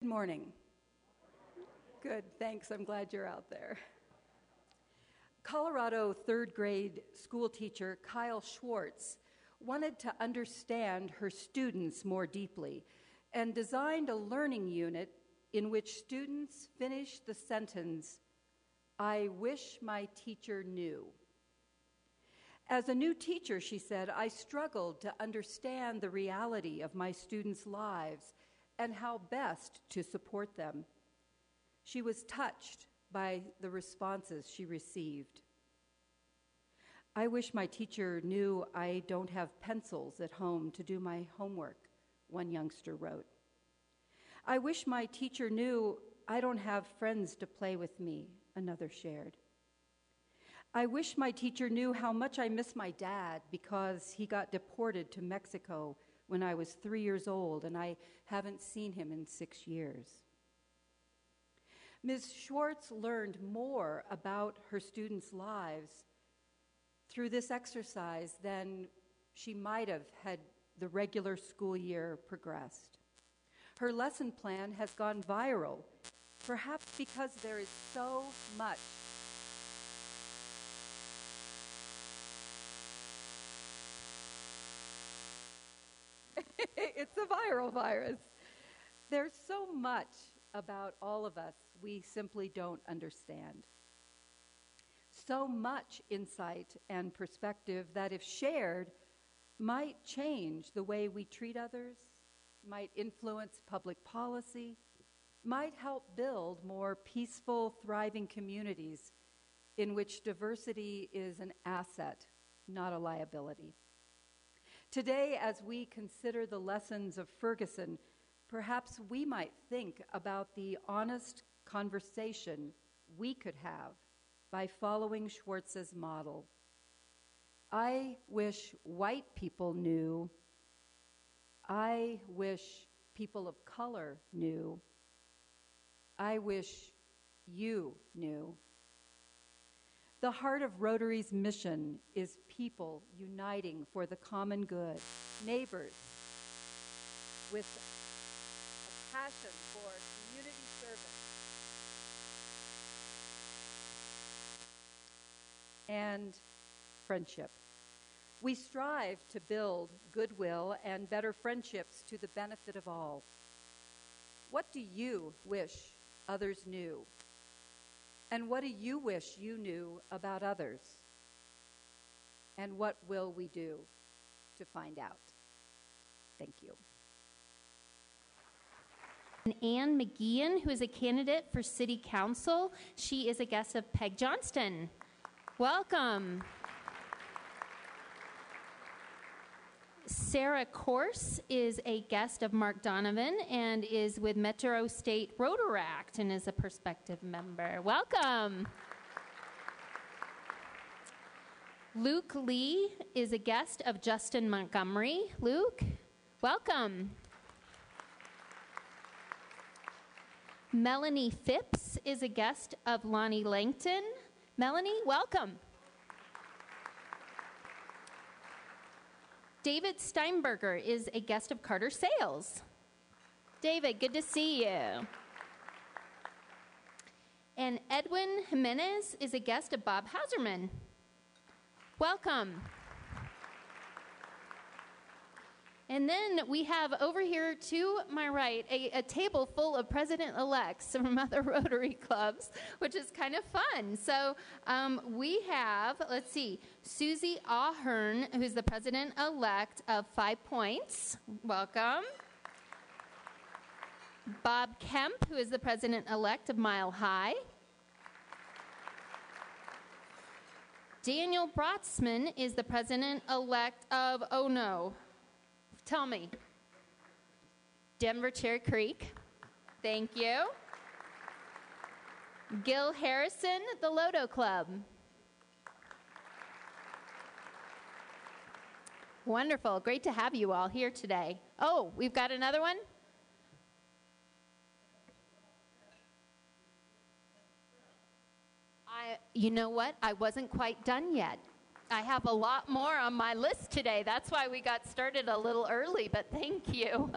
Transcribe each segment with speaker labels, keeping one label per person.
Speaker 1: Good morning. Good, thanks. I'm glad you're out there. Colorado third grade school teacher Kyle Schwartz wanted to understand her students more deeply and designed a learning unit in which students finish the sentence, "I wish my teacher knew." As a new teacher, she said, I struggled to understand the reality of my students' lives and how best to support them. She was touched by the responses she received. "I wish my teacher knew I don't have pencils at home to do my homework," one youngster wrote. "I wish my teacher knew I don't have friends to play with me," another shared. "I wish my teacher knew how much I miss my dad because he got deported to Mexico when I was 3 years old and I haven't seen him in 6 years." Ms. Schwartz learned more about her students' lives through this exercise than she might have had the regular school year progressed. Her lesson plan has gone viral, perhaps because there is so much it's a viral virus. There's so much about all of us we simply don't understand. So much insight and perspective that, if shared, might change the way we treat others, might influence public policy, might help build more peaceful, thriving communities in which diversity is an asset, not a liability. Today, as we consider the lessons of Ferguson, perhaps we might think about the honest conversation we could have by following Schwartz's model. I wish white people knew. I wish people of color knew. I wish you knew. The heart of Rotary's mission is people uniting for the common good, neighbors with a passion for community service and friendship. We strive to build goodwill and better friendships to the benefit of all. What do you wish others knew? And what do you wish you knew about others? And what will we do to find out? Thank you.
Speaker 2: Ann McGeehan, who is a candidate for City Council. She is a guest of Peg Johnston. Welcome. Sarah Corse is a guest of Mark Donovan and is with Metro State Rotaract and is a prospective member. Welcome. Luke Lee is a guest of Justin Montgomery. Luke, welcome. Melanie Phipps is a guest of Lonnie Langton. Melanie, welcome. David Steinberger is a guest of Carter Sales. David, good to see you. And Edwin Jimenez is a guest of Bob Hauserman. Welcome. And then we have over here to my right a table full of president-elects from other Rotary clubs, which is kind of fun. So we have, Susie Ahern, who's the president-elect of 5 Points. Welcome. Bob Kemp, who is the president-elect of Mile High. Daniel Brotzman is the president-elect of, tell me. Denver Cherry Creek. Thank you. Gil Harrison, the Lodo Club. Wonderful. Great to have you all here today. Oh, we've got another one? You know what? I wasn't quite done yet. I have a lot more on my list today. That's why we got started a little early, but thank you.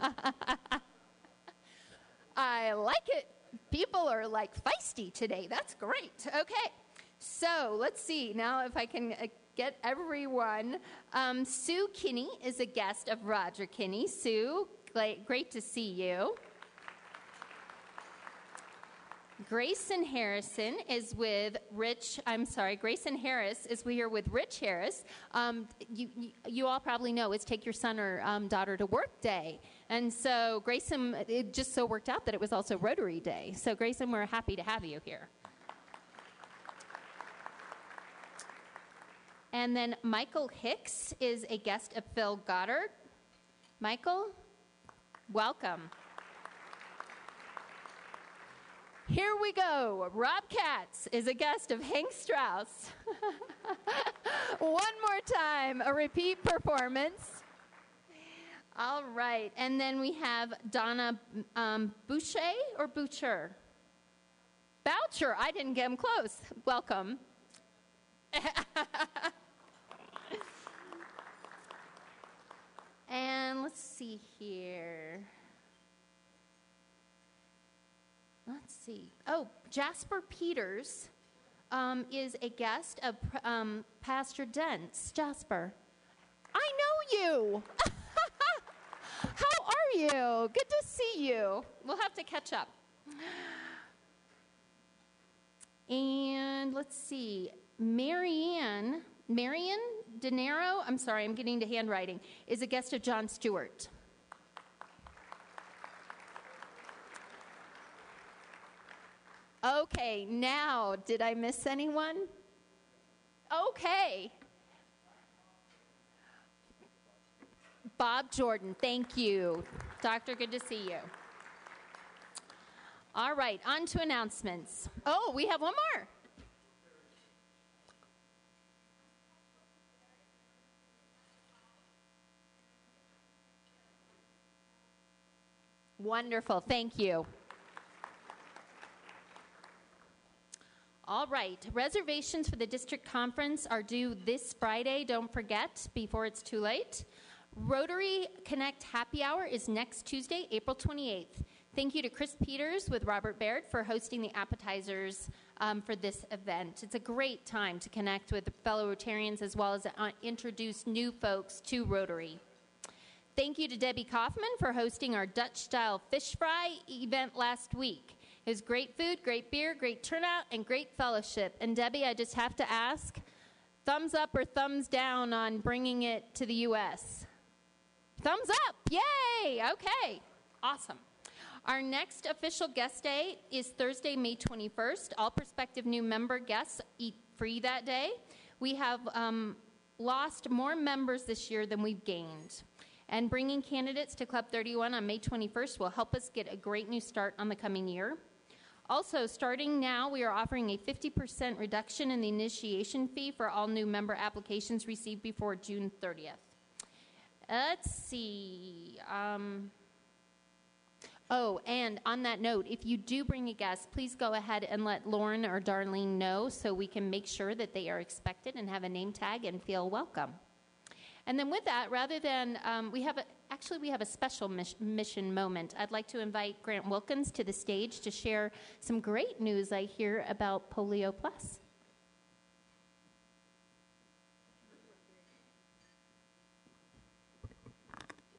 Speaker 2: I like it. People are like feisty today. That's great. Okay. So let's see now if I can get everyone. Sue Kinney is a guest of Roger Kinney. Sue, great to see you. Grayson Harrison is with Grayson Harris is here with Rich Harris. You all probably know it's Take Your Son or Daughter to Work Day. And so Grayson, it just so worked out that it was also Rotary Day. So Grayson, we're happy to have you here. And then Michael Hicks is a guest of Phil Goddard. Michael, welcome. Here we go. Rob Katz is a guest of Hank Strauss. One more time, a repeat performance. All right. And then we have Donna Boucher or Boucher? Boucher. I didn't get him close. Welcome. And let's see here. Let's see. Oh, Jasper Peters is a guest of Pastor Dent's. Jasper, I know you. How are you? Good to see you. We'll have to catch up. And let's see. Marianne De Niro, I'm sorry, I'm getting to handwriting, is a guest of John Stewart. Okay, now, did I miss anyone? Okay. Bob Jordan, thank you. Doctor, good to see you. All right, on to announcements. Oh, we have one more. Wonderful, thank you. All right, reservations for the district conference are due this Friday. Don't forget, before it's too late. Rotary Connect Happy Hour is next Tuesday, April 28th. Thank you to Chris Peters with Robert Baird for hosting the appetizers for this event. It's a great time to connect with fellow Rotarians as well as introduce new folks to Rotary. Thank you to Debbie Kaufman for hosting our Dutch-style fish fry event last week. It was great food, great beer, great turnout, and great fellowship. And Debbie, I just have to ask, thumbs up or thumbs down on bringing it to the U.S.? Thumbs up! Yay! Okay. Awesome. Our next official guest day is Thursday, May 21st. All prospective new member guests eat free that day. We have lost more members this year than we've gained. And bringing candidates to Club 31 on May 21st will help us get a great new start on the coming year. Also, starting now, we are offering a 50% reduction in the initiation fee for all new member applications received before June 30th. Let's see. Oh, and on that note, if you do bring a guest, please go ahead and let Lauren or Darlene know so we can make sure that they are expected and have a name tag and feel welcome. And then with that, rather than, we have a special mission moment. I'd like to invite Grant Wilkins to the stage to share some great news I hear about Polio Plus.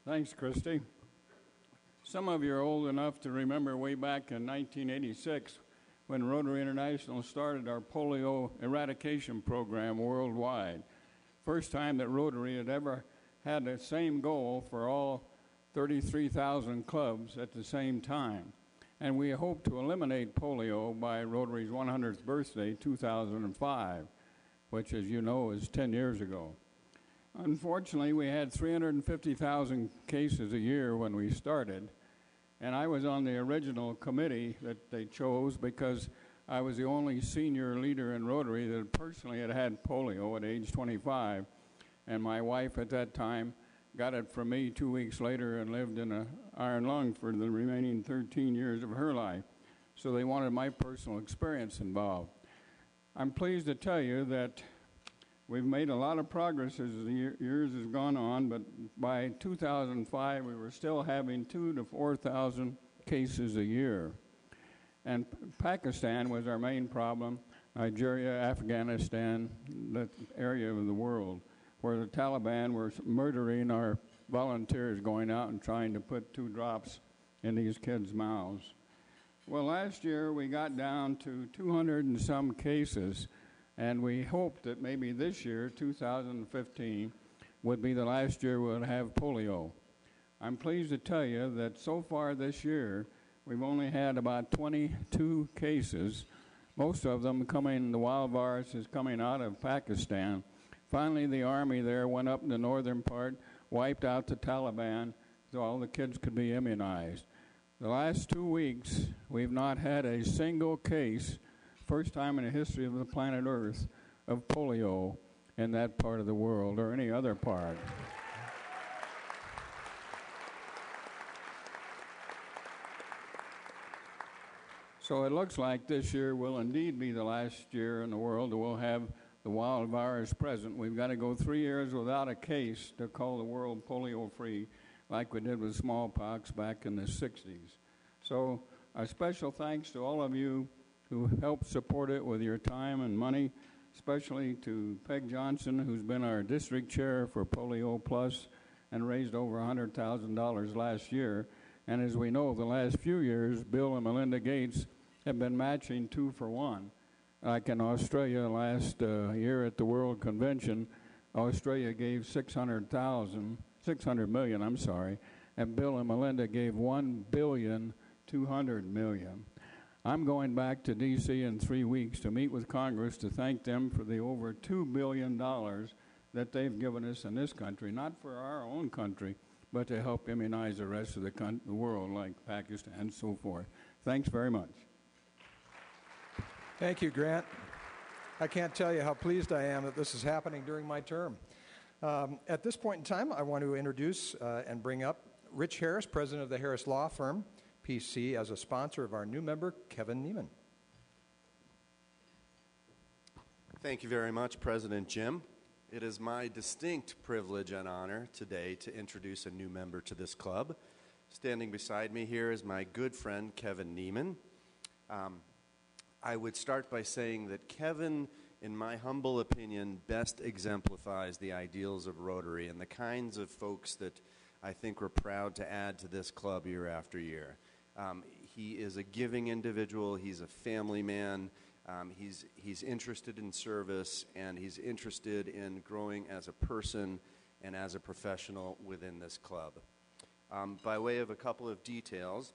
Speaker 3: Thanks, Christy. Some of you are old enough to remember way back in 1986 when Rotary International started our polio eradication program worldwide. First time that Rotary had ever had the same goal for all 33,000 clubs at the same time. And we hope to eliminate polio by Rotary's 100th birthday, 2005, which, as you know, is 10 years ago. Unfortunately, we had 350,000 cases a year when we started, and I was on the original committee that they chose because I was the only senior leader in Rotary that personally had had polio at age 25, and my wife at that time got it from me 2 weeks later and lived in an iron lung for the remaining 13 years of her life. So they wanted my personal experience involved. I'm pleased to tell you that we've made a lot of progress as the years have gone on, but by 2005 we were still having 2,000 to 4,000 cases a year. And Pakistan was our main problem, Nigeria, Afghanistan, that area of the world, where the Taliban were murdering our volunteers going out and trying to put 2 drops in these kids' mouths. Well, last year we got down to 200 and some cases, and we hoped that maybe this year, 2015, would be the last year we'll have polio. I'm pleased to tell you that so far this year, we've only had about 22 cases, most of them coming, the wild virus is coming out of Pakistan. Finally, the army there went up in the northern part, wiped out the Taliban, so all the kids could be immunized. The last 2 weeks, we've not had a single case, first time in the history of the planet Earth, of polio in that part of the world or any other part. So it looks like this year will indeed be the last year in the world that we'll have the wild virus present. We've got to go 3 years without a case to call the world polio-free, like we did with smallpox back in the 60s. So a special thanks to all of you who helped support it with your time and money, especially to Peg Johnson, who's been our district chair for Polio Plus and raised over $100,000 last year. And as we know, the last few years, Bill and Melinda Gates have been matching 2 for 1. Like in Australia last year at the World Convention, Australia gave 600 million, and Bill and Melinda gave $1.2 billion. I'm going back to D.C. in 3 weeks to meet with Congress to thank them for the over $2 billion that they've given us in this country, not for our own country, but to help immunize the rest of the world, like Pakistan and so forth. Thanks very much.
Speaker 4: Thank you, Grant. I can't tell you how pleased I am that this is happening during my term. At this point in time, I want to introduce and bring up Rich Harris, president of the Harris Law Firm, PC, as a sponsor of our new member, Kevin Neiman.
Speaker 5: Thank you very much, President Jim. It is my distinct privilege and honor today to introduce a new member to this club. Standing beside me here is my good friend, Kevin Neiman. I would start by saying that Kevin, in my humble opinion, best exemplifies the ideals of Rotary and the kinds of folks that I think we're proud to add to this club year after year. He is a giving individual. He's a family man. He's interested in service, and he's interested in growing as a person and as a professional within this club. By way of a couple of details,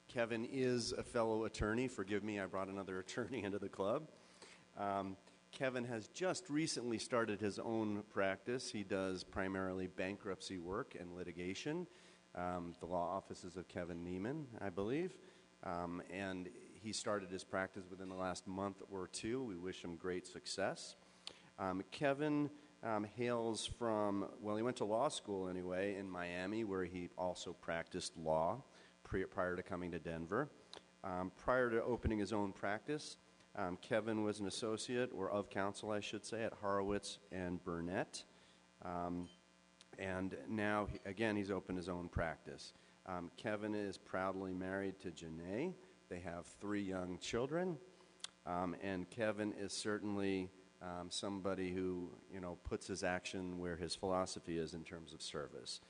Speaker 5: Kevin is a fellow attorney. Forgive me, I brought another attorney into the club. Kevin has just recently started his own practice. He does primarily bankruptcy work and litigation. The law offices of Kevin Neiman, I believe. And he started his practice within the last month or two. We wish him great success. Kevin hails from, well, he went to law school anyway in Miami, where he also practiced law prior to coming to Denver. Prior to opening his own practice, Kevin was an associate, or of counsel, I should say, at Horowitz and Burnett. And now, again, he's opened his own practice. Kevin is proudly married to Janae. They have 3 young children. And Kevin is certainly somebody who, puts his action where his philosophy is in terms of service.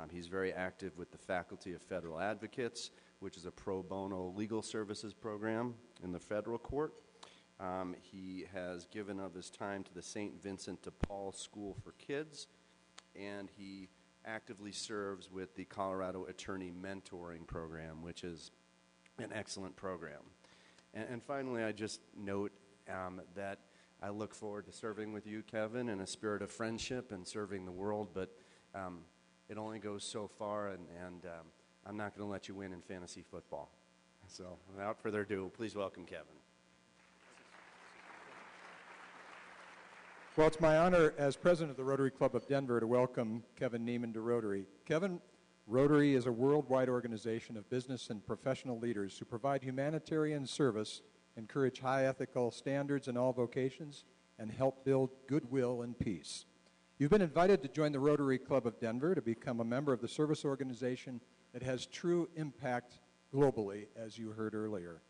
Speaker 5: He's very active with the Faculty of Federal Advocates, which is a pro bono legal services program in the federal court. He has given of his time to the St. Vincent de Paul School for Kids, and he actively serves with the Colorado Attorney Mentoring Program, which is an excellent program. And finally, I just note that I look forward to serving with you, Kevin, in a spirit of friendship and serving the world, but it only goes so far, and I'm not going to let you win in fantasy football. So without further ado, please welcome Kevin.
Speaker 4: Well, it's my honor as president of the Rotary Club of Denver to welcome Kevin Neiman to Rotary. Kevin, Rotary is a worldwide organization of business and professional leaders who provide humanitarian service, encourage high ethical standards in all vocations, and help build goodwill and peace. You've been invited to join the Rotary Club of Denver to become a member of the service organization that has true impact globally, as you heard earlier.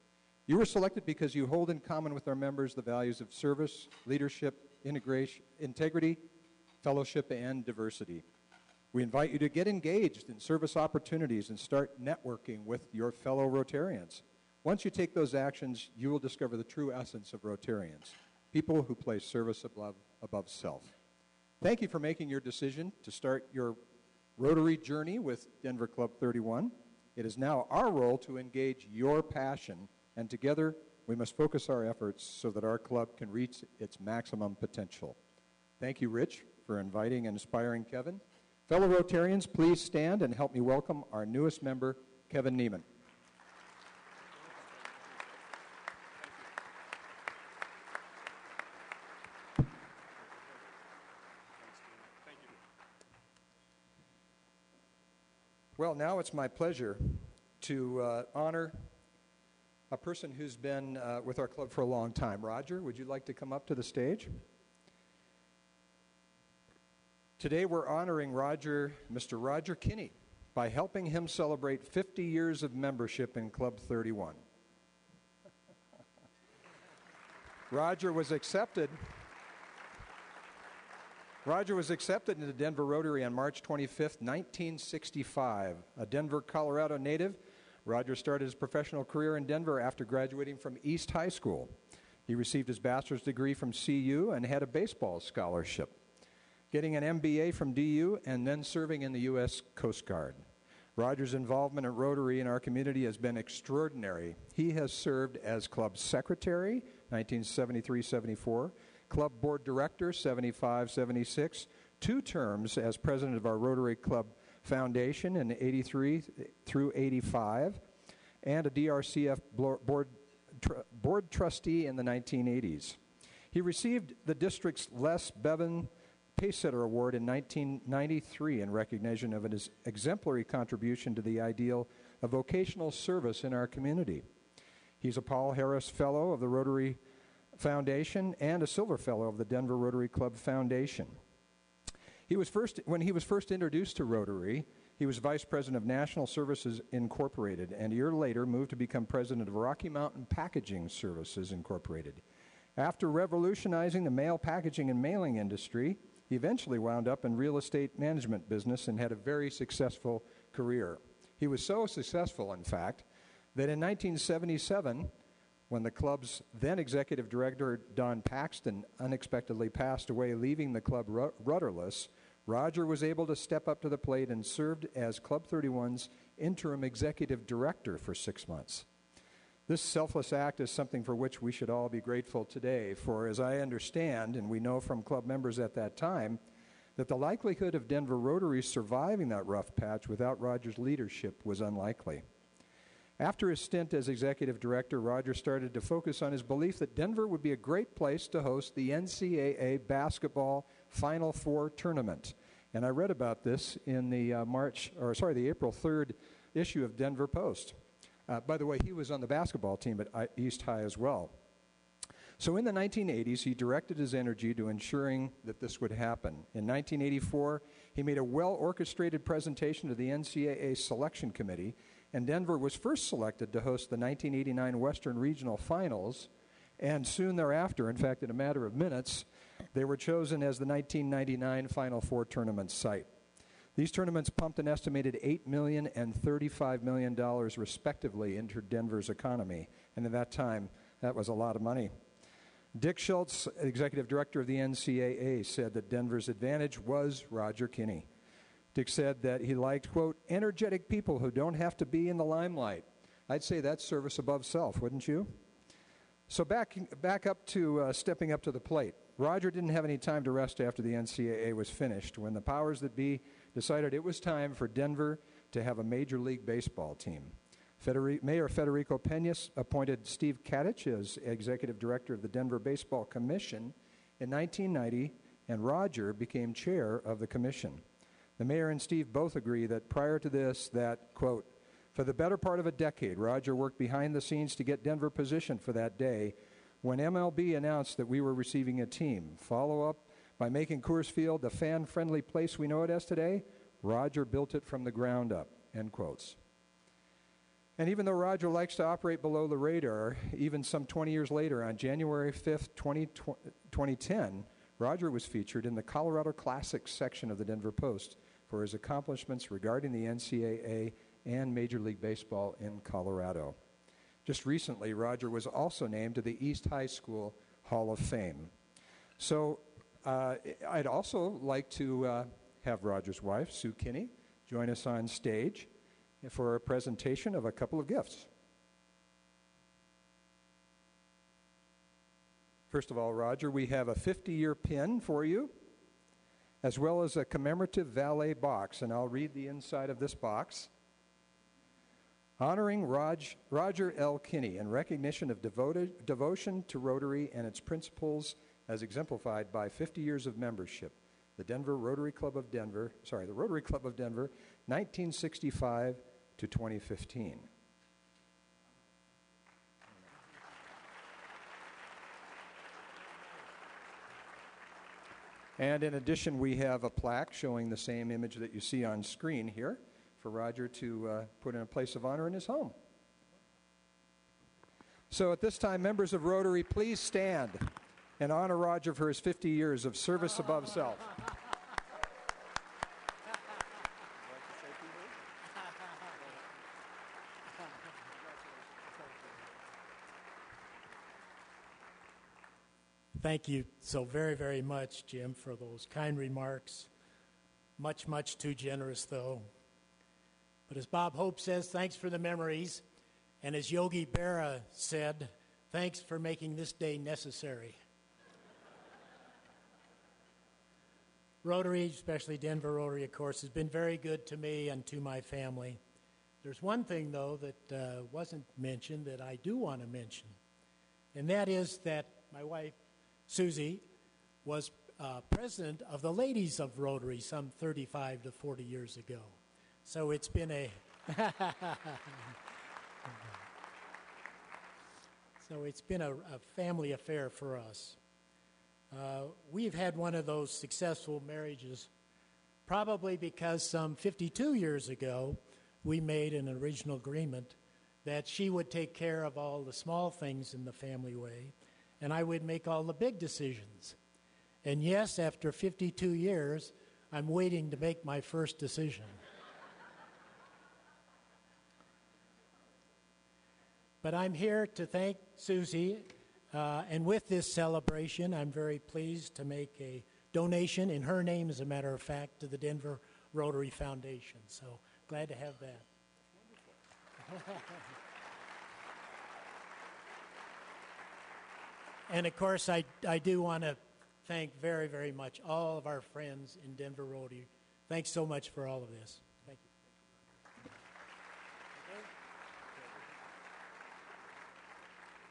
Speaker 4: You were selected because you hold in common with our members the values of service, leadership, integrity, fellowship, and diversity. We invite you to get engaged in service opportunities and start networking with your fellow Rotarians. Once you take those actions, you will discover the true essence of Rotarians, people who place service above self. Thank you for making your decision to start your Rotary journey with Denver Club 31. It is now our role to engage your passion, and together we must focus our efforts so that our club can reach its maximum potential. Thank you, Rich, for inviting and inspiring Kevin. Fellow Rotarians, please stand and help me welcome our newest member, Kevin Neiman. Well, now it's my pleasure to honor a person who's been with our club for a long time. Roger, would you like to come up to the stage? Today we're honoring Mr. Roger Kinney, by helping him celebrate 50 years of membership in Club 31. Roger was accepted into Denver Rotary on March 25th, 1965. A Denver, Colorado native, Roger started his professional career in Denver after graduating from East High School. He received his bachelor's degree from CU and had a baseball scholarship, getting an MBA from DU and then serving in the U.S. Coast Guard. Roger's involvement at Rotary in our community has been extraordinary. He has served as club secretary, 1973-74, club board director, 75-76, 2 terms as president of our Rotary Club Foundation in 83 through 85, and a DRCF board trustee in the 1980s. He received the district's Les Bevan Pacesetter Award in 1993 in recognition of his exemplary contribution to the ideal of vocational service in our community. He's a Paul Harris Fellow of the Rotary Foundation and a Silver Fellow of the Denver Rotary Club Foundation. When he was first introduced to Rotary, he was Vice President of National Services Incorporated, and a year later moved to become President of Rocky Mountain Packaging Services Incorporated. After revolutionizing the mail packaging and mailing industry, he eventually wound up in real estate management business and had a very successful career. He was so successful, in fact, that in 1977, when the club's then executive director, Don Paxton, unexpectedly passed away, leaving the club rudderless, Roger was able to step up to the plate and served as Club 31's interim executive director for 6 months. This selfless act is something for which we should all be grateful today, for as I understand, and we know from club members at that time, that the likelihood of Denver Rotary surviving that rough patch without Roger's leadership was unlikely. After his stint as executive director, Roger started to focus on his belief that Denver would be a great place to host the NCAA basketball Final Four tournament. And I read about this in the April 3rd issue of Denver Post. By the way, he was on the basketball team at East High as well. So in the 1980s, he directed his energy to ensuring that this would happen. In 1984, he made a well-orchestrated presentation to the NCAA Selection Committee, and Denver was first selected to host the 1989 Western Regional Finals, and soon thereafter, in fact, in a matter of minutes, they were chosen as the 1999 Final Four tournament site. These tournaments pumped an estimated $8 million and $35 million respectively into Denver's economy, and at that time, that was a lot of money. Dick Schultz, executive director of the NCAA, said that Denver's advantage was Roger Kinney. Dick said that he liked, quote, energetic people who don't have to be in the limelight. I'd say that's service above self, wouldn't you? So back up to stepping up to the plate. Roger didn't have any time to rest after the NCAA was finished when the powers that be decided it was time for Denver to have a Major League Baseball team. Mayor Federico Peñas appointed Steve Kadich as executive director of the Denver Baseball Commission in 1990, and Roger became chair of the commission. The mayor and Steve both agree that prior to this, that, quote, for the better part of a decade, Roger worked behind the scenes to get Denver positioned for that day when MLB announced that we were receiving a team, followed By making Coors Field the fan-friendly place we know it as today, Roger built it from the ground up, end quotes. And even though Roger likes to operate below the radar, even some 20 years later, on January 5th, 2010, Roger was featured in the Colorado Classics section of the Denver Post for his accomplishments regarding the NCAA and Major League Baseball in Colorado. Just recently, Roger was also named to the East High School Hall of Fame. So I'd also like to have Roger's wife, Sue Kinney, join us on stage for a presentation of a couple of gifts. First of all, Roger, we have a 50-year pin for you, as well as a commemorative valet box, and I'll read the inside of this box. Honoring Roger L. Kinney in recognition of devotion to Rotary and its principles as exemplified by 50 years of membership. The Rotary Club of Denver, 1965 to 2015. And in addition, we have a plaque showing the same image that you see on screen here for Roger to put in a place of honor in his home. So at this time, members of Rotary, please stand and honor Roger for his 50 years of service above self.
Speaker 6: Thank you so very, very much, Jim, for those kind remarks. Much, much too generous, though. But as Bob Hope says, thanks for the memories. And as Yogi Berra said, thanks for making this day necessary. Rotary, especially Denver Rotary, of course, has been very good to me and to my family. There's one thing, though, that wasn't mentioned that I do want to mention, and that is that my wife, Susie, was president of the Ladies of Rotary some 35 to 40 years ago. So it's been a family affair for us. We've had one of those successful marriages probably because some 52 years ago we made an original agreement that she would take care of all the small things in the family way, and I would make all the big decisions. And yes, after 52 years, I'm waiting to make my first decision. But I'm here to thank Susie, and with this celebration, I'm very pleased to make a donation in her name, as a matter of fact, to the Denver Rotary Foundation. So glad to have that. And of course, I do want to thank very, very much all of our friends in Denver Rotary. Thanks so much for all of this. Thank you.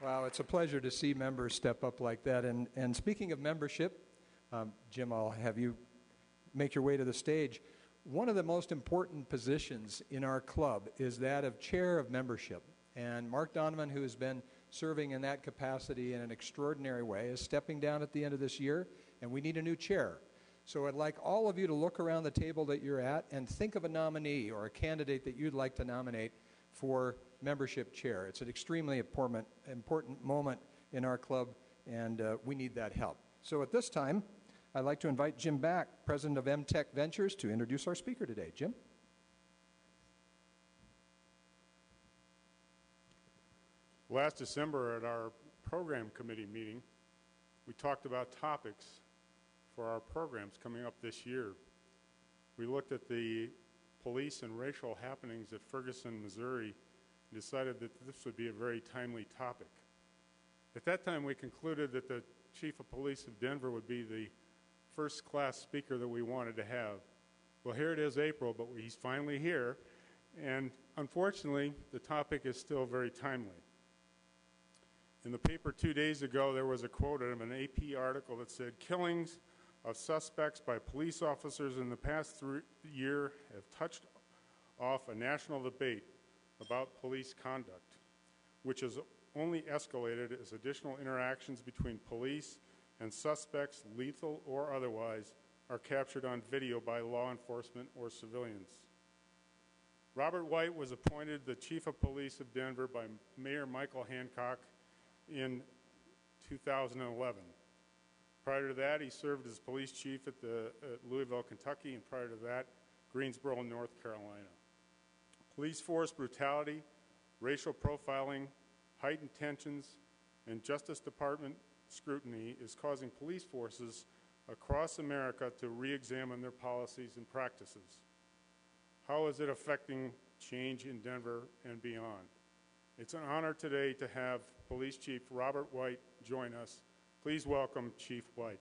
Speaker 4: Wow, it's a pleasure to see members step up like that. And speaking of membership, Jim, I'll have you make your way to the stage. One of the most important positions in our club is that of chair of membership. And Mark Donovan, who has been serving in that capacity in an extraordinary way, is stepping down at the end of this year, and we need a new chair. So I'd like all of you to look around the table that you're at and think of a nominee or a candidate that you'd like to nominate for membership chair. It's an extremely important moment in our club, and we need that help. So at this time, I'd like to invite Jim Back, president of MTech Ventures, to introduce our speaker today. Jim?
Speaker 7: Last December at our program committee meeting, we talked about topics for our programs coming up this year. We looked at the police and racial happenings at Ferguson, Missouri, and decided that this would be a very timely topic. At that time, we concluded that the Chief of Police of Denver would be the first-class speaker that we wanted to have. Well, here it is April, but he's finally here, and unfortunately, the topic is still very timely. In the paper 2 days ago, there was a quote of an AP article that said, "Killings of suspects by police officers in the past year have touched off a national debate about police conduct, which has only escalated as additional interactions between police and suspects, lethal or otherwise, are captured on video by law enforcement or civilians. Robert White was appointed the Chief of Police of Denver by Mayor Michael Hancock in 2011. Prior to that, he served as police chief at Louisville, Kentucky, and prior to that, Greensboro, North Carolina. Police force brutality, racial profiling, heightened tensions, and Justice Department scrutiny is causing police forces across America to re-examine their policies and practices. How is it affecting change in Denver and beyond? It's an honor today to have Police Chief Robert White join us. Please welcome Chief White.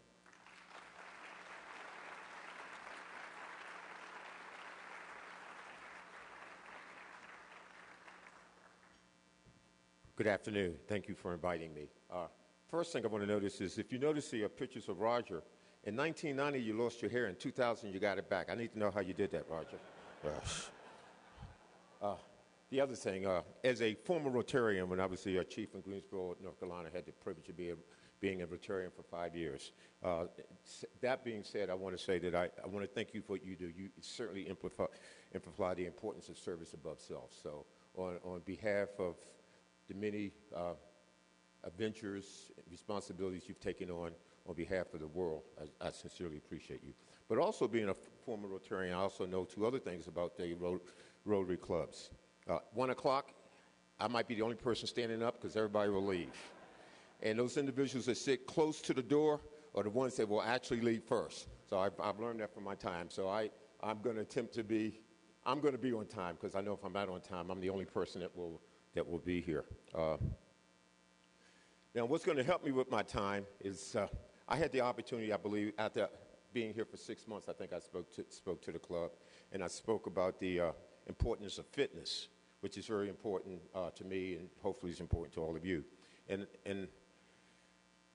Speaker 8: Good afternoon. Thank you for inviting me. First thing I want to notice is if you notice the pictures of Roger, in 1990 you lost your hair, in 2000 you got it back. I need to know how you did that, Roger. The other thing, as a former Rotarian, when I was the chief in Greensboro, North Carolina, I had the privilege of being a Rotarian for 5 years. That being said, I want to say that I want to thank you for what you do. You certainly amplify the importance of service above self. So on behalf of the many adventures and responsibilities you've taken on behalf of the world, I sincerely appreciate you. But also being a former Rotarian, I also know two other things about the Rotary clubs. 1 o'clock, I might be the only person standing up because everybody will leave. And those individuals that sit close to the door are the ones that will actually leave first. So I've learned that from my time. So I'm going to attempt to be, I'm going to be on time because I know if I'm not on time, I'm the only person that will be here. Now, what's going to help me with my time is I had the opportunity, I believe, after being here for 6 months, I think I spoke to the club, and I spoke about the importance of fitness, which is very important to me and hopefully is important to all of you. And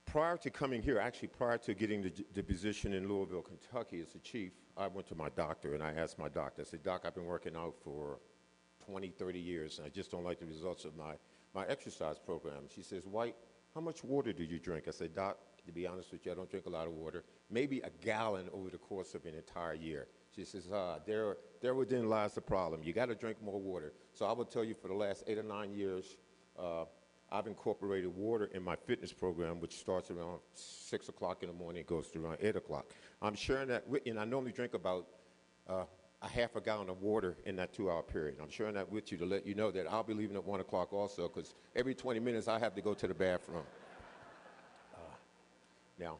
Speaker 8: prior to coming here, actually prior to getting the position in Louisville, Kentucky as the chief, I went to my doctor and I asked my doctor, I said, Doc, I've been working out for 20, 30 years and I just don't like the results of my exercise program. She says, White, how much water do you drink? I said, Doc, to be honest with you, I don't drink a lot of water, maybe a gallon over the course of an entire year. She says, there within lies the problem. You got to drink more water. So I will tell you for the last 8 or 9 years, I've incorporated water in my fitness program, which starts around 6 o'clock in the morning, goes to around 8 o'clock. I'm sharing that with you, and I normally drink about a half a gallon of water in that 2-hour period. I'm sharing that with you to let you know that I'll be leaving at 1 o'clock also, because every 20 minutes I have to go to the bathroom. Now,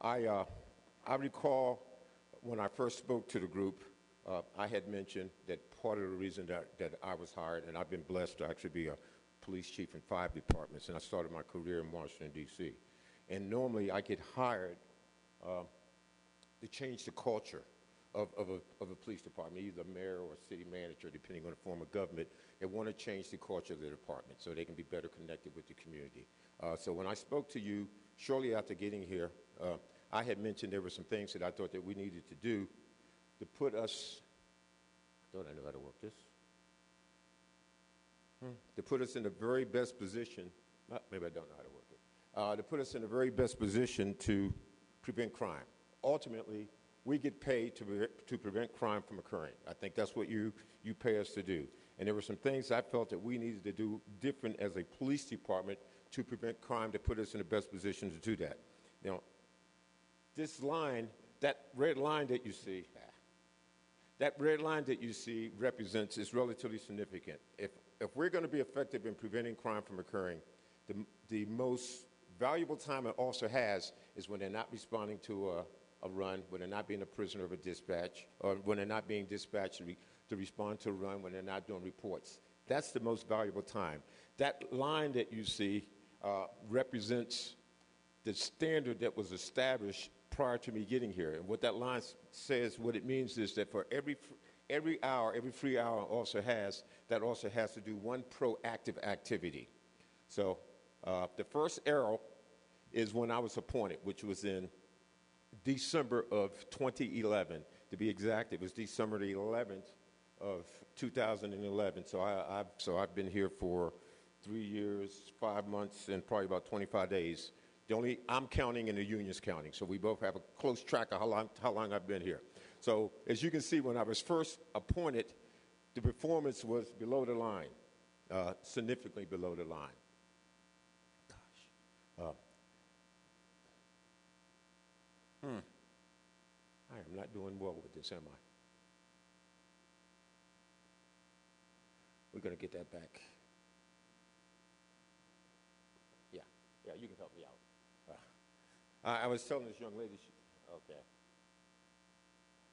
Speaker 8: I recall when I first spoke to the group, I had mentioned that part of the reason that I was hired, and I've been blessed to actually be a police chief in 5 departments, and I started my career in Washington, D.C. And normally I get hired to change the culture of a police department, either mayor or city manager, depending on the form of government. They want to change the culture of the department so they can be better connected with the community. So when I spoke to you shortly after getting here, I had mentioned there were some things that I thought that we needed to do to put us, I thought I knew how to work this, to put us in the very best position, maybe I don't know how to work it, to put us in the very best position to prevent crime. Ultimately, we get paid to prevent crime from occurring. I think that's what you pay us to do. And there were some things I felt that we needed to do different as a police department to prevent crime, to put us in the best position to do that. Now, this line, that red line that you see, represents, is relatively significant. If we're going to be effective in preventing crime from occurring, the most valuable time it also has is when they're not responding to a run, when they're not being a prisoner of a dispatch, or when they're not being dispatched to respond to a run, when they're not doing reports. That's the most valuable time. That line that you see represents the standard that was established prior to me getting here. And what that line says, what it means is that for every hour, every free hour also has to do one proactive activity. So the first arrow is when I was appointed, which was in December of 2011. To be exact, it was December the 11th of 2011. So I've been here for 3 years, 5 months, and probably about 25 days I'm counting and the union's counting, so we both have a close track of how long I've been here. So as you can see, when I was first appointed, the performance was below the line, significantly below the line. I am not doing well with this, am I? We're going to get that back. Yeah, you can help me out. I was telling this young lady,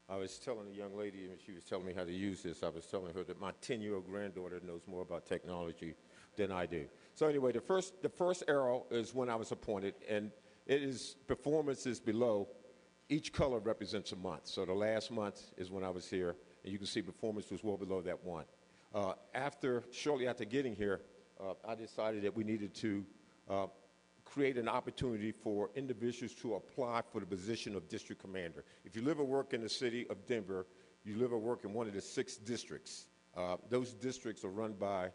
Speaker 8: I was telling the young lady, and she was telling me how to use this, I was telling her that my 10-year-old granddaughter knows more about technology than I do. So anyway, the first arrow is when I was appointed, and performance is below. Each color represents a month. So the last month is when I was here, and you can see performance was well below that one. Shortly after getting here, I decided that we needed to create an opportunity for individuals to apply for the position of district commander. If you live or work in the city of Denver, you live or work in one of the 6 districts. Those districts are run by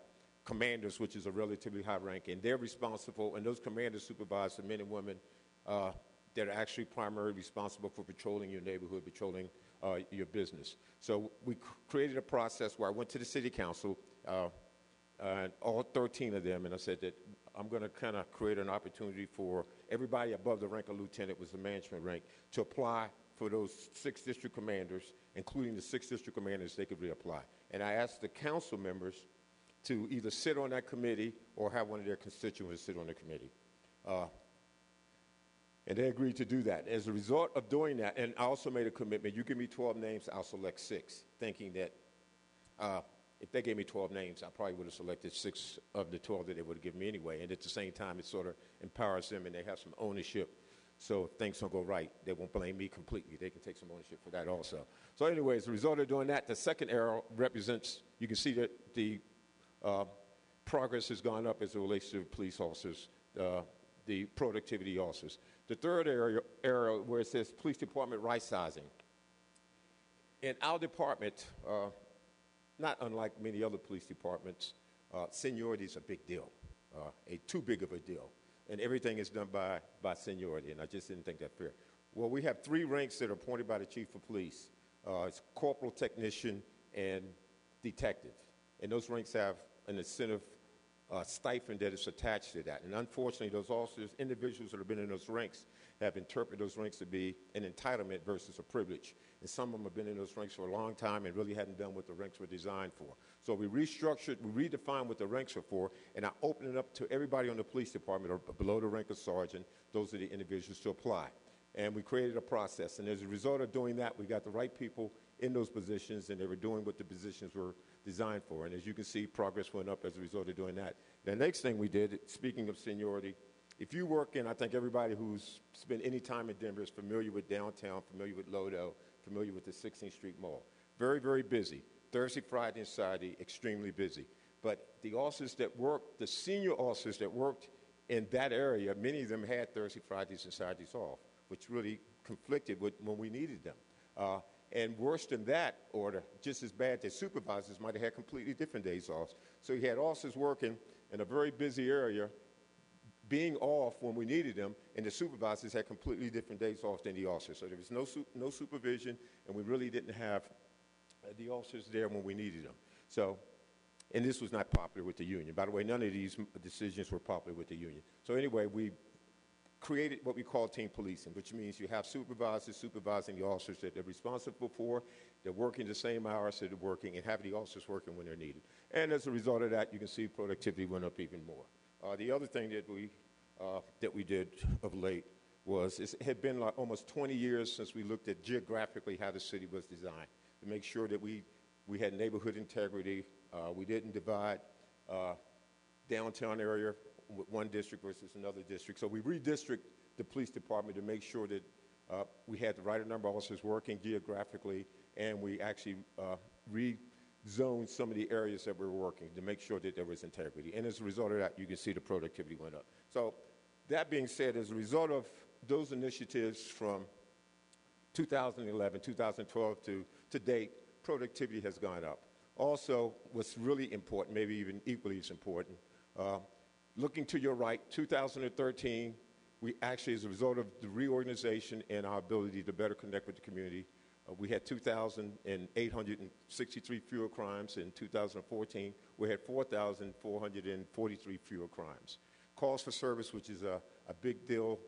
Speaker 8: commanders, which is a relatively high rank, and they're responsible, and those commanders supervise the men and women that are actually primarily responsible for patrolling your neighborhood, patrolling your business. So we created a process where I went to the city council, all 13 of them, and I said that I'm going to kind of create an opportunity for everybody above the rank of lieutenant, was the management rank, to apply for those 6 district commanders, including the 6 district commanders, they could reapply. And I asked the council members to either sit on that committee or have one of their constituents sit on the committee. And they agreed to do that. As a result of doing that, and I also made a commitment, you give me 12 names, I'll select 6, thinking that if they gave me 12 names, I probably would have selected 6 of the 12 that they would have given me anyway. And at the same time, it sort of empowers them, and they have some ownership. So if things don't go right, they won't blame me completely. They can take some ownership for that also. So anyway, as a result of doing that, the second arrow represents, you can see that the progress has gone up as it relates to police officers, the productivity officers. The third area where it says police department right sizing. In our department, not unlike many other police departments, seniority is a big deal, too big of a deal. And everything is done by seniority, and I just didn't think that fair. Well, we have 3 ranks that are appointed by the chief of police. It's corporal, technician, and detective. And those ranks have an incentive stipend that is attached to that. And unfortunately, those officers, individuals that have been in those ranks, have interpreted those ranks to be an entitlement versus a privilege. And some of them have been in those ranks for a long time and really hadn't done what the ranks were designed for. So we restructured, we redefined what the ranks are for, and I opened it up to everybody on the police department or below the rank of sergeant. Those are the individuals to apply. And we created a process. And as a result of doing that, we got the right people in those positions, and they were doing what the positions were designed for. And as you can see, progress went up as a result of doing that. The next thing we did, speaking of seniority, if you work in, I think everybody who's spent any time in Denver is familiar with downtown, familiar with Lodo, familiar with the 16th Street Mall. Very, very busy. Thursday, Friday, and Saturday, extremely busy. But the officers that worked, the senior officers that worked in that area, many of them had Thursday, Fridays, and Saturdays off, which really conflicted with when we needed them. And worse than that, or just as bad, their supervisors might have had completely different days off. So you had officers working in a very busy area, being off when we needed them, and the supervisors had completely different days off than the officers. So there was no supervision, and we really didn't have the officers there when we needed them. So, and this was not popular with the union. By the way, none of these decisions were popular with the union. So anyway, we created what we call team policing, which means you have supervisors supervising the officers that they're responsible for. They're working the same hours that they're working, and have the officers working when they're needed. And as a result of that, you can see productivity went up even more. The other thing that we did of late was it had been like almost 20 years since we looked at geographically how the city was designed to make sure that we had neighborhood integrity. We didn't divide downtown area with one district versus another district. So we redistricted the police department to make sure that we had the right number of officers working geographically, and we actually rezoned some of the areas that we were working to make sure that there was integrity. And as a result of that, you can see the productivity went up. So that being said, as a result of those initiatives from 2011, 2012 to date, productivity has gone up. Also, what's really important, maybe even equally as important, looking to your right, 2013, We actually, as a result of the reorganization and our ability to better connect with the community, we had 2,863 fewer crimes. In 2014, we had 4,443 fewer crimes. Calls for service, which is a big deal.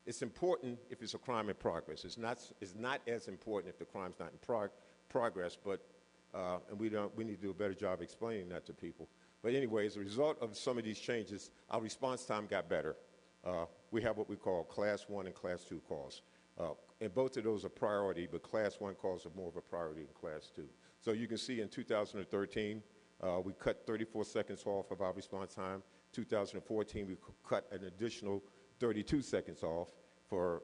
Speaker 8: It's important if it's a crime in progress. It's not as important if the crime's not in progress, but and we need to do a better job explaining that to people. But anyway, as a result of some of these changes, our response time got better. We have what we call Class 1 and Class 2 calls. And both of those are priority, but Class 1 calls are more of a priority than Class 2. So you can see in 2013, we cut 34 seconds off of our response time. 2014, we cut an additional 32 seconds off for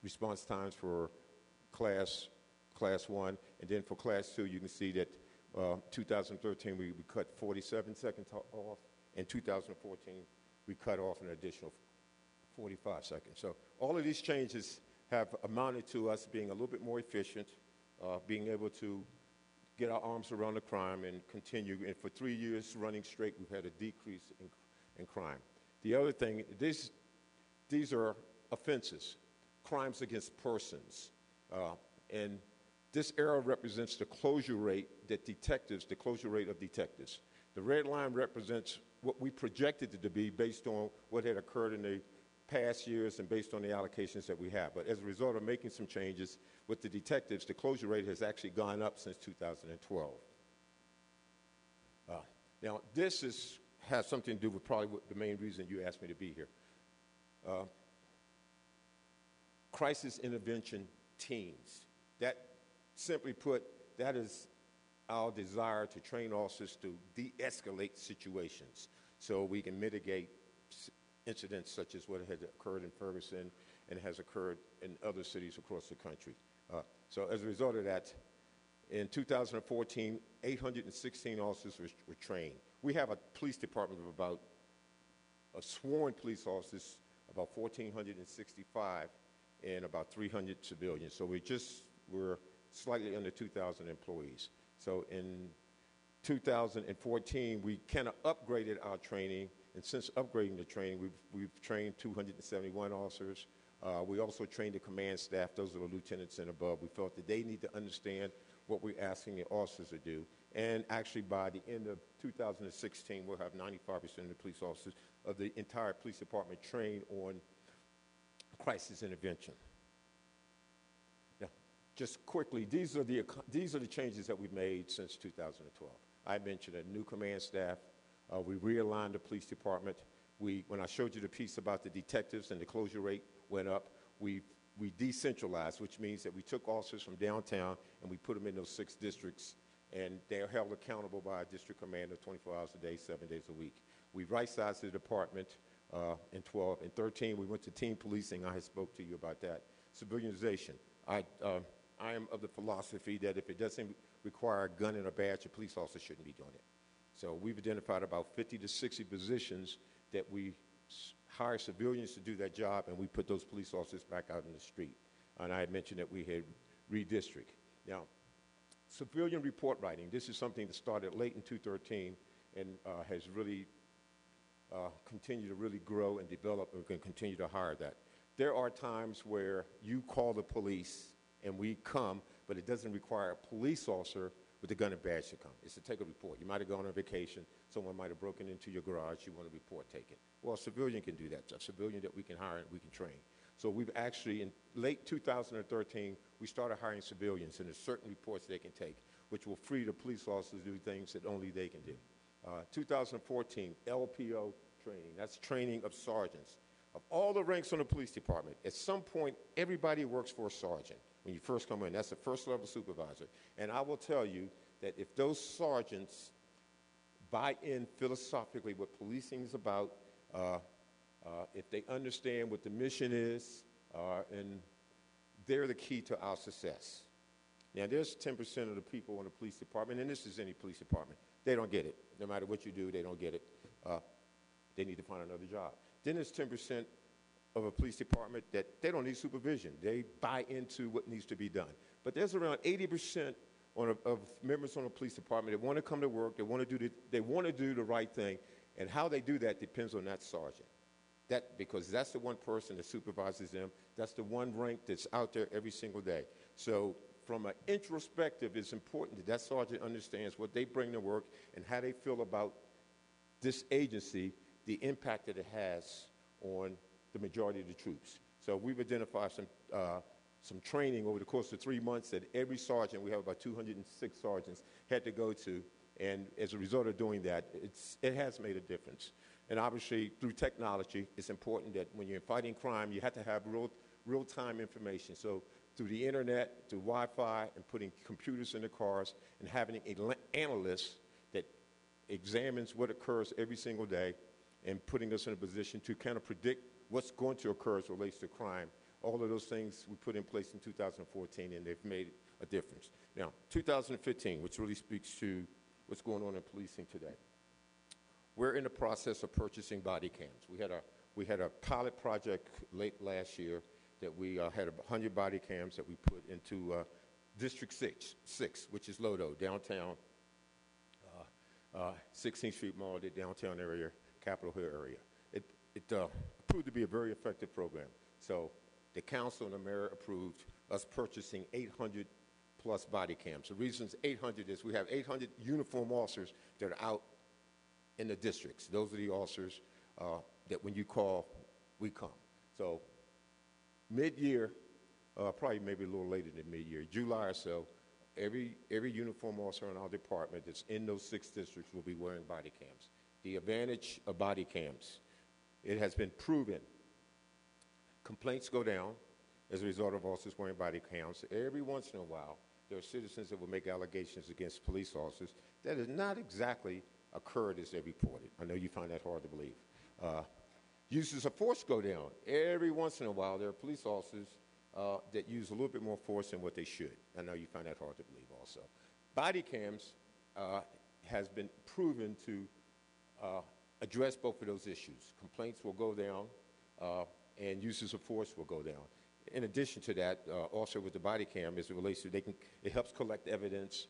Speaker 8: response times for Class 1. And then for Class 2, you can see that 2013, we cut 47 seconds off. In 2014, we cut off an additional 45 seconds. So all of these changes have amounted to us being a little bit more efficient, being able to get our arms around the crime and continue. And for 3 years running straight, we've had a decrease in crime. The other thing, these are offenses, crimes against persons. And this arrow represents the closure rate of detectives. The red line represents what we projected it to be based on what had occurred in the past years and based on the allocations that we have. But as a result of making some changes with the detectives, the closure rate has actually gone up since 2012. Now, this has something to do with probably the main reason you asked me to be here. Crisis intervention teams. That, simply put, that is our desire to train officers to de-escalate situations so we can mitigate incidents such as what had occurred in Ferguson and has occurred in other cities across the country. So as a result of that, in 2014, 816 officers were trained. We have a police department of about, sworn police officers, about 1,465, and about 300 civilians. So we're slightly under 2,000 employees. So in 2014, we kind of upgraded our training, and since upgrading the training, we've trained 271 officers. We also trained the command staff. Those are the lieutenants and above. We felt that they need to understand what we're asking the officers to do. And actually, by the end of 2016, we'll have 95% of the police officers of the entire police department trained on crisis intervention. Now, just quickly, these are the changes that we've made since 2012. I mentioned a new command staff. We realigned the police department. When I showed you the piece about the detectives and the closure rate went up, we decentralized, which means that we took officers from downtown and we put them in those 6 districts, and they're held accountable by a district commander 24 hours a day, 7 days a week. We right-sized the department in 12. In 13, we went to team policing. I had spoke to you about that. Civilianization. I am of the philosophy that if it doesn't require a gun and a badge, a police officer shouldn't be doing it. So we've identified about 50 to 60 positions that we hire civilians to do that job, and we put those police officers back out in the street. And I had mentioned that we had redistrict. Now, civilian report writing, this is something that started late in 2013 and has really continued to really grow and develop, and we're going to continue to hire that. There are times where you call the police and we come, but it doesn't require a police officer with a gun and badge to come. It's to take a report. You might have gone on vacation. Someone might have broken into your garage. You want a report taken. Well, a civilian can do that. A civilian that we can hire and we can train. So we've actually, in late 2013, we started hiring civilians, and there's certain reports they can take, which will free the police officers to do things that only they can do. 2014, LPO training. That's training of sergeants. Of all the ranks on the police department, at some point, everybody works for a sergeant. When you first come in, that's the first level supervisor. And I will tell you that if those sergeants buy in philosophically what policing is about, if they understand what the mission is, and they're the key to our success. Now, there's 10% of the people in the police department, and this is any police department, they don't get it. No matter what you do, they don't get it. They need to find another job. Then there's 10% of a police department that they don't need supervision. They buy into what needs to be done. But there's around 80% of members on the police department that want to come to work, they want to do the right thing, And how they do that depends on that sergeant. Because that's the one person that supervises them. That's the one rank that's out there every single day. So from an introspective, it's important that that sergeant understands what they bring to work and how they feel about this agency, the impact that it has on the majority of the troops. So we've identified some training over the course of 3 months that every sergeant, we have about 206 sergeants, had to go to. And as a result of doing that, it has made a difference. And obviously, through technology, it's important that when you're fighting crime, you have to have real-time information. So through the internet, through Wi-Fi, and putting computers in the cars, and having an analyst that examines what occurs every single day, and putting us in a position to kind of predict what's going to occur as it relates to crime. All of those things we put in place in 2014, and they've made a difference. Now, 2015, which really speaks to what's going on in policing today. We're in the process of purchasing body cams. We had a pilot project late last year that we had 100 body cams that we put into District 6, which is Lodo, downtown, 16th Street Mall, the downtown area, Capitol Hill area. It proved to be a very effective program. So the council and the mayor approved us purchasing 800 plus body cams. The reason it's 800 is we have 800 uniform officers that are out in the districts. Those are the officers that when you call, we come. So mid-year, probably maybe a little later than mid-year, July or so, every uniform officer in our department that's in those 6 districts will be wearing body cams. The advantage of body cams, it has been proven. Complaints go down as a result of officers wearing body cams. Every once in a while, there are citizens that will make allegations against police officers that has not exactly occurred as they reported. I know you find that hard to believe. Uses of force go down. Every once in a while, there are police officers that use a little bit more force than what they should. I know you find that hard to believe also. Body cams has been proven to address both of those issues. Complaints will go down, and uses of force will go down. In addition to that, also with the body cam, as it relates to, it helps collect evidence.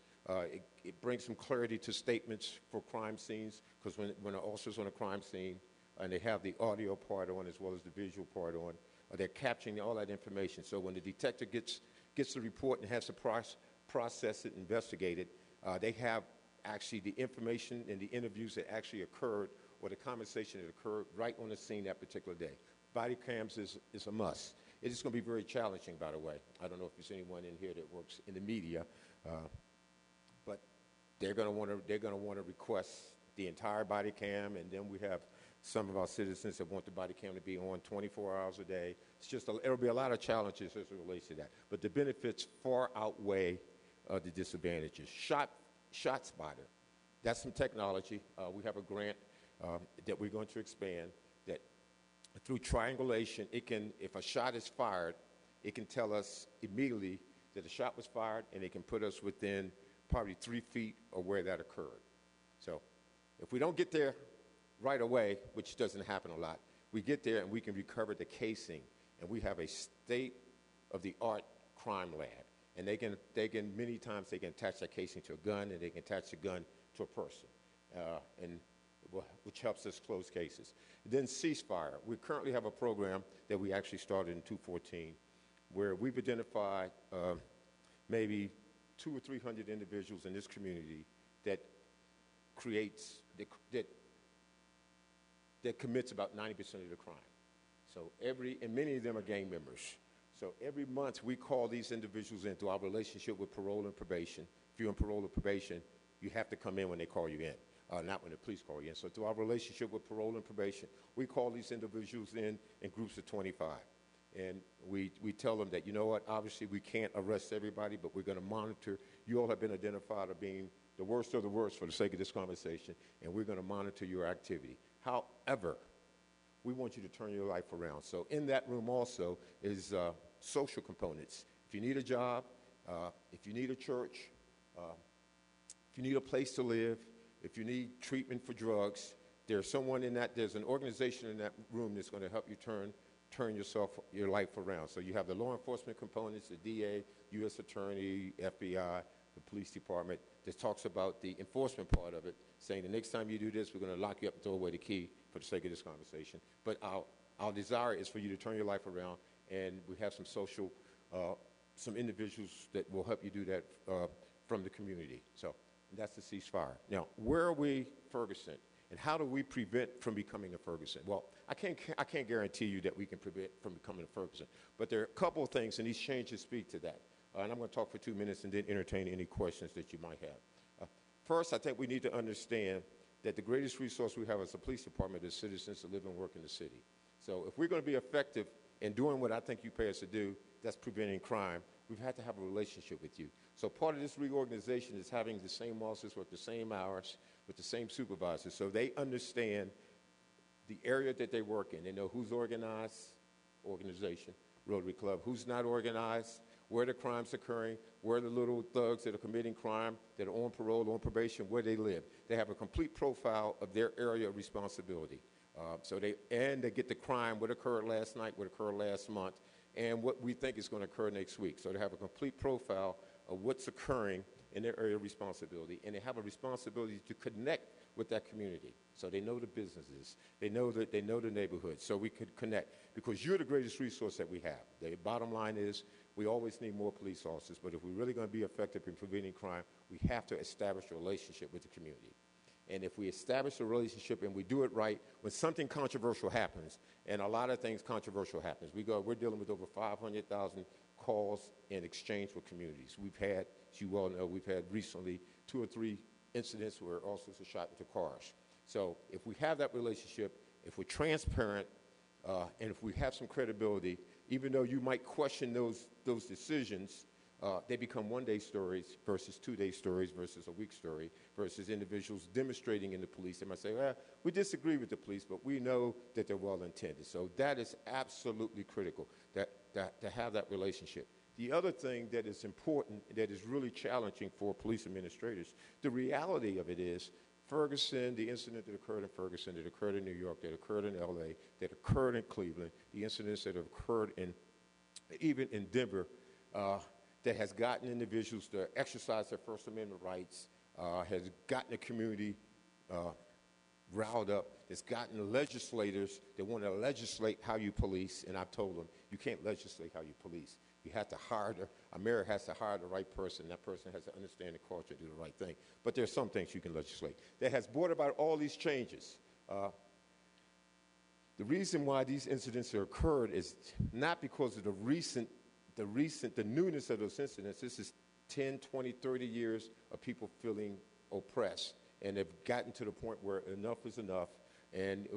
Speaker 8: It brings some clarity to statements for crime scenes, because when an officer's on a crime scene and they have the audio part on as well as the visual part on, they're capturing all that information. So when the detective gets the report and has to process it, investigate it, they have actually the information and the interviews that actually occurred or the conversation that occurred right on the scene that particular day. Body cams is a must. It is going to be very challenging, by the way. I don't know if there's anyone in here that works in the media, but they're going to want to request the entire body cam, and then we have some of our citizens that want the body cam to be on 24 hours a day. It'll be a lot of challenges as it relates to that, but the benefits far outweigh the disadvantages. Shot spotter, that's some technology. We have a grant that we're going to expand that through triangulation, if a shot is fired, it can tell us immediately that a shot was fired, and it can put us within probably 3 feet of where that occurred. So if we don't get there right away, which doesn't happen a lot, we get there and we can recover the casing, and we have a state-of-the-art crime lab. And they can many times they can attach that casing to a gun, and they can attach the gun to a person, which helps us close cases. And then ceasefire. We currently have a program that we actually started in 2014, where we've identified maybe 200 or 300 individuals in this community that commits about 90% of the crime. So and many of them are gang members. So every month we call these individuals in through our relationship with parole and probation. If you're in parole or probation, you have to come in when they call you in. Not when the police call you in. So through our relationship with parole and probation, we call these individuals in groups of 25. And we tell them that, you know what, obviously we can't arrest everybody, but we're going to monitor. You all have been identified as being the worst of the worst for the sake of this conversation, and we're going to monitor your activity. However, we want you to turn your life around. So in that room also is social components. If you need a job, if you need a church, if you need a place to live, if you need treatment for drugs, there's an organization in that room that's going to help you turn your life around. So you have the law enforcement components, the DA, U.S. Attorney, FBI, the police department that talks about the enforcement part of it, saying the next time you do this, we're going to lock you up and throw away the key for the sake of this conversation. But our desire is for you to turn your life around, and we have some social, some individuals that will help you do that from the community. So that's the ceasefire. Now, where are we, Ferguson? And how do we prevent from becoming a Ferguson? Well, I can't guarantee you that we can prevent from becoming a Ferguson. But there are a couple of things, and these changes speak to that. And I'm going to talk for 2 minutes and then entertain any questions that you might have. First, I think we need to understand that the greatest resource we have as a police department is citizens that live and work in the city. So if we're going to be effective in doing what I think you pay us to do, that's preventing crime, we've had to have a relationship with you. So part of this reorganization is having the same officers work the same hours with the same supervisors so they understand the area that they work in. They know who's organized, organization, Rotary Club, who's not organized, where the crime's occurring, where the little thugs that are committing crime, that are on parole, on probation, where they live. They have a complete profile of their area of responsibility. So they get the crime, what occurred last night, what occurred last month, and what we think is going to occur next week. So they have a complete profile of what's occurring in their area of responsibility, and they have a responsibility to connect with that community. So they know the businesses, they know the neighborhoods, so we could connect, because you're the greatest resource that we have. The bottom line is we always need more police officers, but if we're really going to be effective in preventing crime, we have to establish a relationship with the community. And if we establish a relationship and we do it right, when something controversial happens, and a lot of things controversial happens, we're dealing with over 500,000 calls in exchange with communities. We've had, as you well know, we've had recently 2 or 3 incidents where officers are shot into cars. So if we have that relationship, if we're transparent, and if we have some credibility, even though you might question those decisions, they become one-day stories versus 2-day stories versus a week story versus individuals demonstrating in the police. They might say, well, we disagree with the police, but we know that they're well-intended. So that is absolutely critical, to have that relationship. The other thing that is important, that is really challenging for police administrators, the reality of it is Ferguson, the incident that occurred in Ferguson, that occurred in New York, that occurred in L.A., that occurred in Cleveland, the incidents that have occurred even in Denver, that has gotten individuals to exercise their First Amendment rights, has gotten the community riled up, has gotten legislators that want to legislate how you police, and I've told them, you can't legislate how you police. You have to hire, a mayor has to hire the right person. That person has to understand the culture, do the right thing. But there's some things you can legislate. That has brought about all these changes. The reason why these incidents have occurred is not because of the newness of those incidents. This is 10, 20, 30 years of people feeling oppressed, and they've gotten to the point where enough is enough. And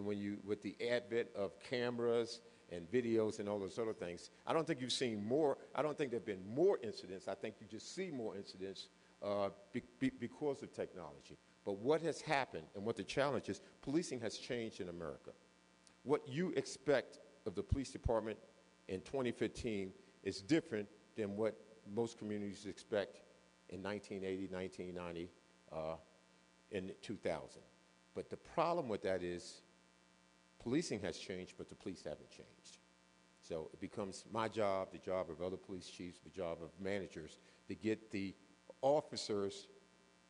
Speaker 8: with the advent of cameras and videos and all those other things, I don't think you've seen more. I don't think there have been more incidents. I think you just see more incidents because of technology. But what has happened and what the challenge is, policing has changed in America. What you expect of the police department in 2015 is different than what most communities expect in 1980, 1990, in 2000. But the problem with that is policing has changed, but the police haven't changed. So it becomes my job, the job of other police chiefs, the job of managers, to get the officers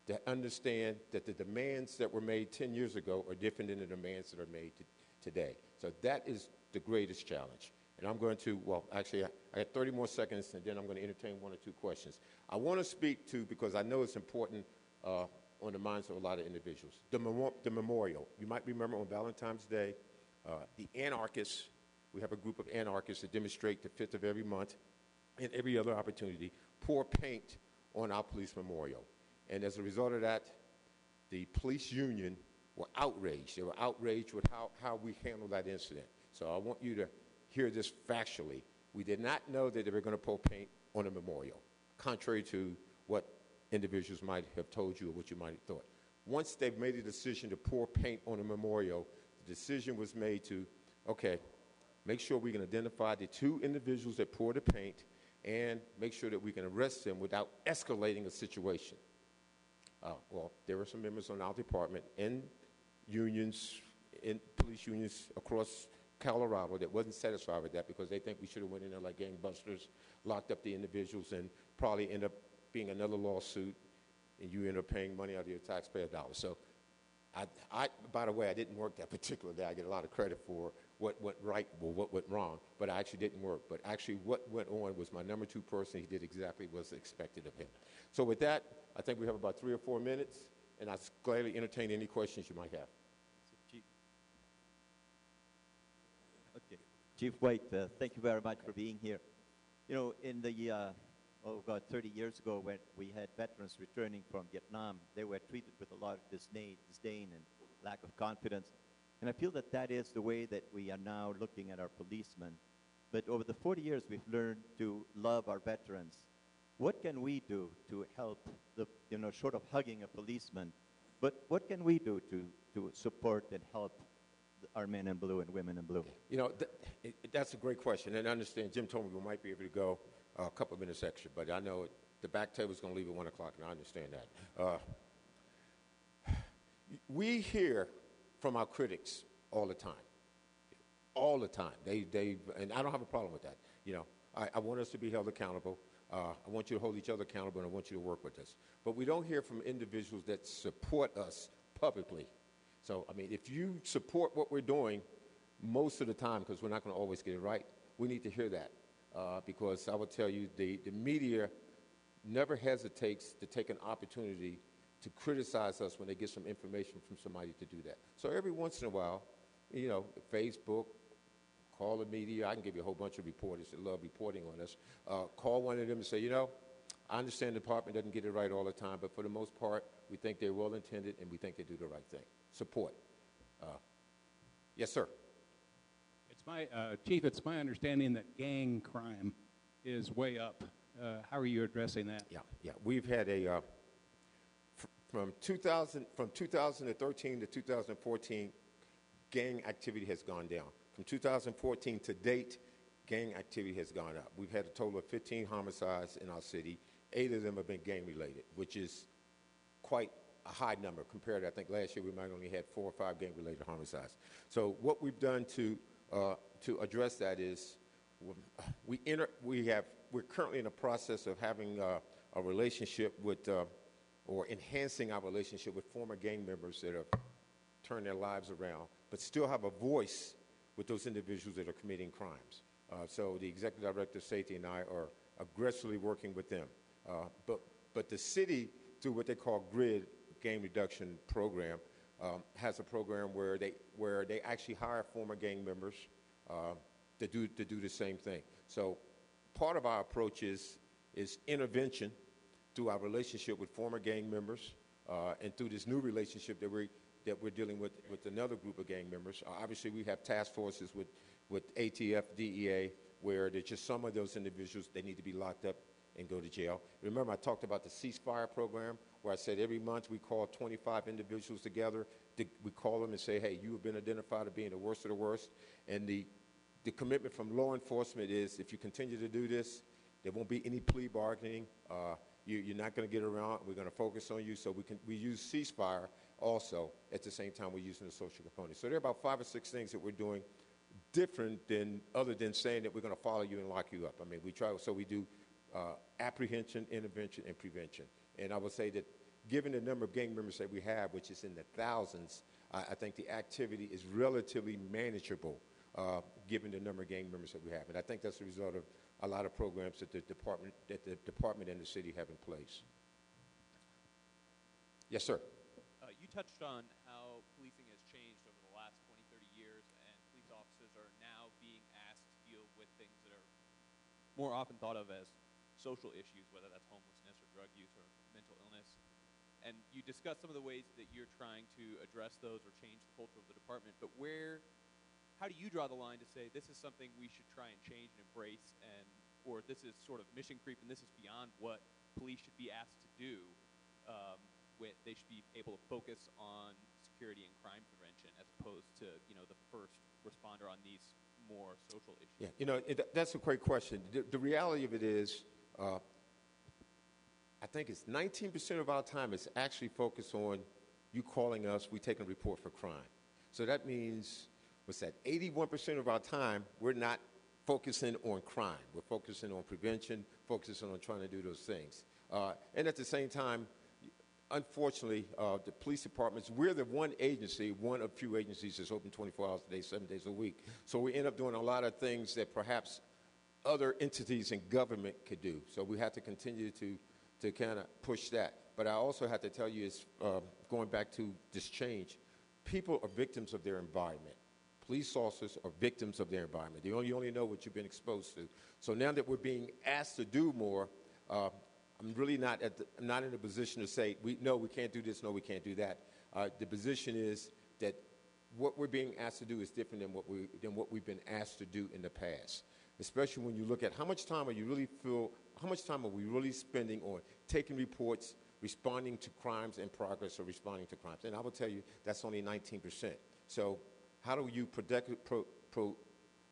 Speaker 8: to understand that the demands that were made 10 years ago are different than the demands that are made today. So that is the greatest challenge. And I'm going to, I have 30 more seconds, and then I'm going to entertain 1 or 2 questions. I want to speak to, because I know it's important on the minds of a lot of individuals, the memorial. You might remember on Valentine's Day, the anarchists, we have a group of anarchists that demonstrate the 5th of every month and every other opportunity, pour paint on our police memorial. And as a result of that, the police union were outraged. They were outraged with how we handled that incident. So I want you to hear this factually. We did not know that they were going to pour paint on a memorial, contrary to what individuals might have told you or what you might have thought. Once they've made a decision to pour paint on a memorial, the decision was made to, make sure we can identify the 2 individuals that poured the paint and make sure that we can arrest them without escalating a situation. There were some members on our department and unions, in police unions across Colorado that wasn't satisfied with that because they think we should have went in there like gangbusters, locked up the individuals, and probably end up being another lawsuit, and you end up paying money out of your taxpayer dollars. So, by the way, I didn't work that particular day. I get a lot of credit for what went right or what went wrong, but I actually didn't work. But actually what went on was my number 2 person. He did exactly what was expected of him. So with that, I think we have about 3 or 4 minutes, and I'll gladly entertain any questions you might have.
Speaker 9: Okay. Chief White, thank you very much for being here. You know, in the, 30 years ago when we had veterans returning from Vietnam, they were treated with a lot of disdain and lack of confidence. And I feel that that is the way that we are now looking at our policemen. But over the 40 years, we've learned to love our veterans. What can we do to help short of hugging a policeman, but what can we do to support and help our men in blue and women in blue?
Speaker 8: You know, that's a great question. And I understand Jim told me we might be able to go a couple of minutes extra, but I know the back table's going to leave at 1 o'clock, and I understand that. We hear from our critics all the time. All the time. And I don't have a problem with that. You know, I want us to be held accountable. I want you to hold each other accountable, and I want you to work with us. But we don't hear from individuals that support us publicly. So, I mean, if you support what we're doing most of the time, because we're not going to always get it right, we need to hear that. Because I will tell you, the media never hesitates to take an opportunity to criticize us when they get some information from somebody to do that. So every once in a while, you know, Facebook, call the media. I can give you a whole bunch of reporters that love reporting on us. Call one of them and say, you know, I understand the department doesn't get it right all the time, but for the most part, we think they're well-intended and we think they do the right thing. Support. Yes, sir.
Speaker 10: Chief, it's my understanding that gang crime is way up. How are you addressing that?
Speaker 8: Yeah. We've had from 2013 to 2014, gang activity has gone down. From 2014 to date, gang activity has gone up. We've had a total of 15 homicides in our city. 8 of them have been gang-related, which is quite a high number compared to, I think last year we might only had 4 or 5 gang-related homicides. So what we've done to address that is we're currently in the process of having a relationship with or enhancing our relationship with former gang members that have turned their lives around, but still have a voice with those individuals that are committing crimes. So the executive director of safety and I are aggressively working with them. But the city, through what they call GRID, Gang Reduction Program, has a program where they actually hire former gang members to do the same thing. So part of our approach is intervention through our relationship with former gang members and through this new relationship that we're dealing with another group of gang members. Obviously, we have task forces with ATF, DEA, where there's just some of those individuals, they need to be locked up and go to jail. Remember, I talked about the ceasefire program, where I said every month we call 25 individuals together. We call them and say, hey, you have been identified as being the worst of the worst. And the commitment from law enforcement is if you continue to do this, there won't be any plea bargaining. You're not going to get around. We're going to focus on you. So we use ceasefire also at the same time we're using the social component. So there are about 5 or 6 things that we're doing different other than saying that we're going to follow you and lock you up. I mean, we do apprehension, intervention, and prevention. And I would say that given the number of gang members that we have, which is in the thousands, I think the activity is relatively manageable given the number of gang members that we have. And I think that's a result of a lot of programs that the department and the city have in place. Yes, sir.
Speaker 11: You touched on how policing has changed over the last 20, 30 years, and police officers are now being asked to deal with things that are more often thought of as social issues, whether that's homelessness or drug use or mental illness. And you discussed some of the ways that you're trying to address those or change the culture of the department, but how do you draw the line to say this is something we should try and change and embrace, or this is sort of mission creep and this is beyond what police should be asked to do? They should be able to focus on security and crime prevention as opposed to, the first responder on these more social issues.
Speaker 8: Yeah, that's a great question. The reality of it is, I think it's 19% of our time is actually focused on you calling us, we take a report for crime. So that means, 81% of our time, we're not focusing on crime. We're focusing on prevention, focusing on trying to do those things. And at the same time, unfortunately, the police departments, we're the one agency, one of few agencies that's open 24 hours a day, 7 days a week. So we end up doing a lot of things that perhaps other entities in government could do. So we have to continue to kind of push that. But I also have to tell you, is going back to this change, people are victims of their environment. Police officers are victims of their environment. You only know what you've been exposed to. So now that we're being asked to do more, I'm really not in a position to say, no, we can't do this, no, we can't do that. The position is that what we're being asked to do is different than what we've been asked to do in the past, especially when you look at how much time are we really spending on taking reports, responding to crimes in progress, or responding to crimes. And I will tell you, that's only 19%. So how do you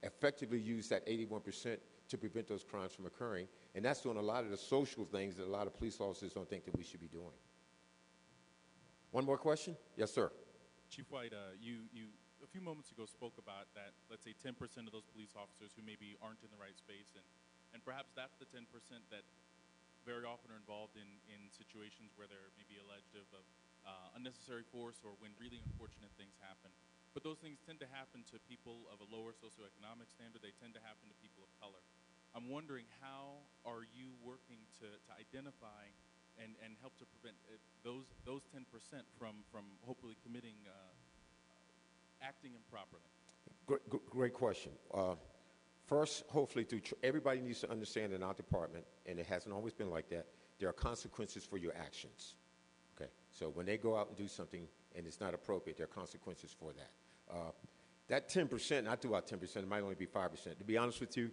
Speaker 8: effectively use that 81% to prevent those crimes from occurring? And that's doing a lot of the social things that a lot of police officers don't think that we should be doing. One more question? Yes, sir.
Speaker 12: Chief White, you a few moments ago spoke about that, let's say 10% of those police officers who maybe aren't in the right space, and perhaps that's the 10% that very often are involved in situations where they're maybe alleged of unnecessary force or when really unfortunate things happen. But those things tend to happen to people of a lower socioeconomic standard. They tend to happen to people of color. I'm wondering, how are you working to identify and help to prevent those 10% from hopefully committing, acting improperly?
Speaker 8: Great question. First, hopefully, everybody needs to understand in our department, and it hasn't always been like that, there are consequences for your actions. Okay, so when they go out and do something and it's not appropriate, there are consequences for that. That 10%, I threw out 10%, it might only be 5%. To be honest with you,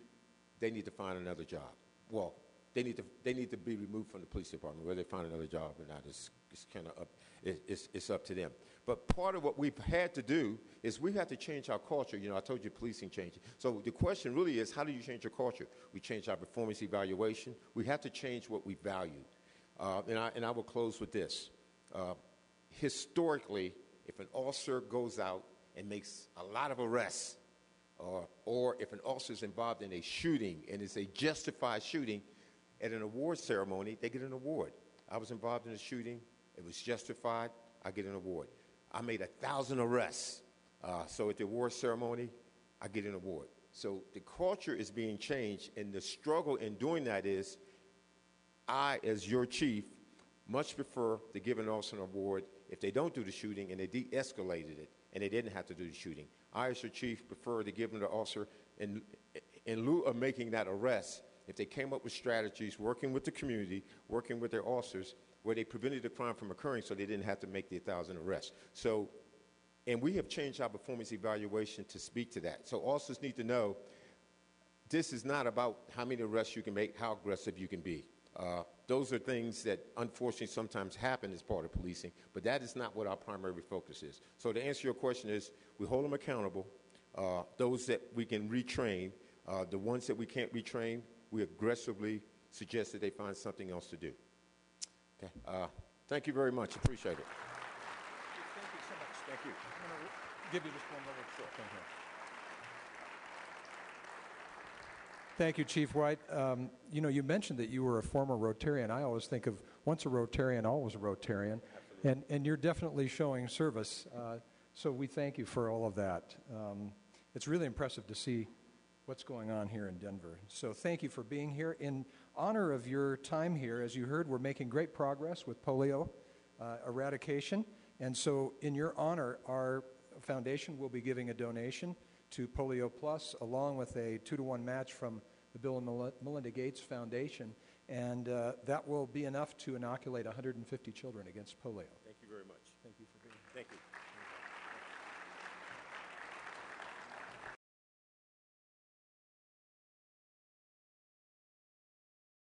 Speaker 8: they need to find another job. Well, they need to be removed from the police department. Whether they find another job or not is kind of up. It's up to them. But part of what we've had to do is we have to change our culture. You know, I told you policing changing. So the question really is, how do you change your culture? We change our performance evaluation. We have to change what we value. And I will close with this. Historically, if an officer goes out and makes a lot of arrests, or if an officer is involved in a shooting and it's a justified shooting, at an award ceremony, they get an award. I was involved in a shooting. It was justified. I get an award. I made 1,000 arrests. So at the award ceremony, I get an award. So the culture is being changed, and the struggle in doing that is I, as your chief, much prefer to give an officer an award if they don't do the shooting and they de-escalated it and they didn't have to do the shooting. I, as your chief, prefer to give an officer, in lieu of making that arrest, if they came up with strategies, working with the community, working with their officers, where they prevented the crime from occurring so they didn't have to make the 1,000 arrests. So, and we have changed our performance evaluation to speak to that. So officers need to know this is not about how many arrests you can make, how aggressive you can be. Those are things that unfortunately sometimes happen as part of policing, but that is not what our primary focus is. So to answer your question is, we hold them accountable. Those that we can retrain, the ones that we can't retrain, we aggressively suggest that they find something else to do. Okay. Thank you very much. Appreciate it.
Speaker 4: Thank you so much. Thank you. I'm going to give you just one little short thing here. Thank you, Chief White. You know, you mentioned that you were a former Rotarian. I always think of once a Rotarian, always a Rotarian. And you're definitely showing service. So we thank you for all of that. It's really impressive to see what's going on here in Denver. So thank you for being here. In honor of your time here, as you heard, we're making great progress with polio eradication. And so in your honor, our foundation will be giving a donation to Polio Plus, along with a 2-to-1 match from the Bill and Melinda Gates Foundation. And that will be enough to inoculate 150 children against polio.
Speaker 8: Thank you very much.
Speaker 4: Thank you for being here.
Speaker 8: Thank you.